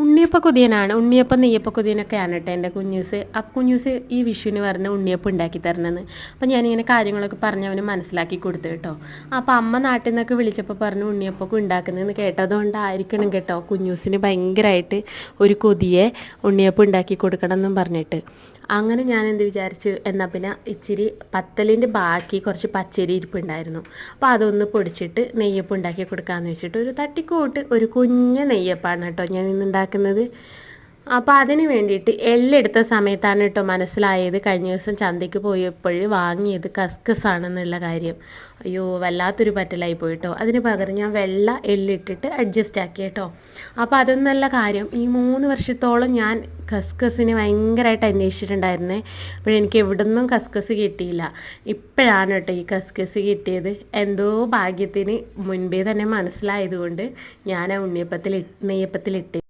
ഉണ്ണിയപ്പം കൊതിയനാണ്. ഉണ്ണിയപ്പം നെയ്യപ്പം കൊതിയനൊക്കെയാണ് കേട്ടോ എൻ്റെ കുഞ്ഞൂസ്. ആ കുഞ്ഞൂസ് ഈ വിഷുവിന് പറഞ്ഞ് ഉണ്ണിയപ്പം ഉണ്ടാക്കി തരണമെന്ന്. അപ്പം ഞാനിങ്ങനെ കാര്യങ്ങളൊക്കെ പറഞ്ഞ് അവന് മനസ്സിലാക്കി കൊടുത്തു കേട്ടോ. അപ്പം അമ്മ നാട്ടിൽ നിന്നൊക്കെ വിളിച്ചപ്പോൾ പറഞ്ഞു ഉണ്ണിയപ്പമൊക്കെ ഉണ്ടാക്കുന്നതെന്ന് കേട്ടതുകൊണ്ടായിരിക്കണം കേട്ടോ കുഞ്ഞൂസിന് ഭയങ്കരമായിട്ട് ഒരു കൊതിയെ ഉണ്ണിയപ്പം ഉണ്ടാക്കി കൊടുക്കണം എന്നും പറഞ്ഞിട്ട്. അങ്ങനെ ഞാൻ എന്ത് വിചാരിച്ചു, എന്നാൽ പിന്നെ ഇച്ചിരി പത്തലിൻ്റെ ബാക്കി കുറച്ച് പച്ചരി ഇരിപ്പുണ്ടായിരുന്നു. അപ്പോൾ അതൊന്ന് പൊടിച്ചിട്ട് നെയ്യപ്പം ഉണ്ടാക്കി കൊടുക്കാമെന്ന് വെച്ചിട്ട് ഒരു തട്ടിക്കൂട്ട് ഒരു കുഞ്ഞ് നെയ്യപ്പാണ് കേട്ടോ ഞാൻ ഇന്ന് ഉണ്ടാക്കുന്നത്. അപ്പോൾ അതിന് വേണ്ടിയിട്ട് എള്ളെടുത്ത സമയത്താണ് കേട്ടോ മനസ്സിലായത് കഴിഞ്ഞ ദിവസം ചന്തയ്ക്ക് പോയപ്പോൾ വാങ്ങിയത് കസ്കസ് ആണെന്നുള്ള കാര്യം. അയ്യോ വല്ലാത്തൊരു പറ്റലായി പോയിട്ടോ. അതിന് പകരം ഞാൻ വെള്ള എള്ളിട്ടിട്ട് അഡ്ജസ്റ്റ് ആക്കി കേട്ടോ. അപ്പോൾ അതൊന്നല്ല കാര്യം, ഈ 3 വർഷത്തോളം ഞാൻ കസ്കസിന് ഭയങ്കരമായിട്ട് അന്വേഷിച്ചിട്ടുണ്ടായിരുന്നേ. അപ്പോഴെനിക്ക് എവിടുന്നും കസ്കസ് കിട്ടിയില്ല. ഇപ്പോഴാണ് കേട്ടോ ഈ കസ്കസ് കിട്ടിയത്. എന്തോ ഭാഗ്യത്തിന് മുൻപേ തന്നെ മനസ്സിലായതുകൊണ്ട് ഞാൻ ആ നെയ്യപ്പത്തിലിട്ട്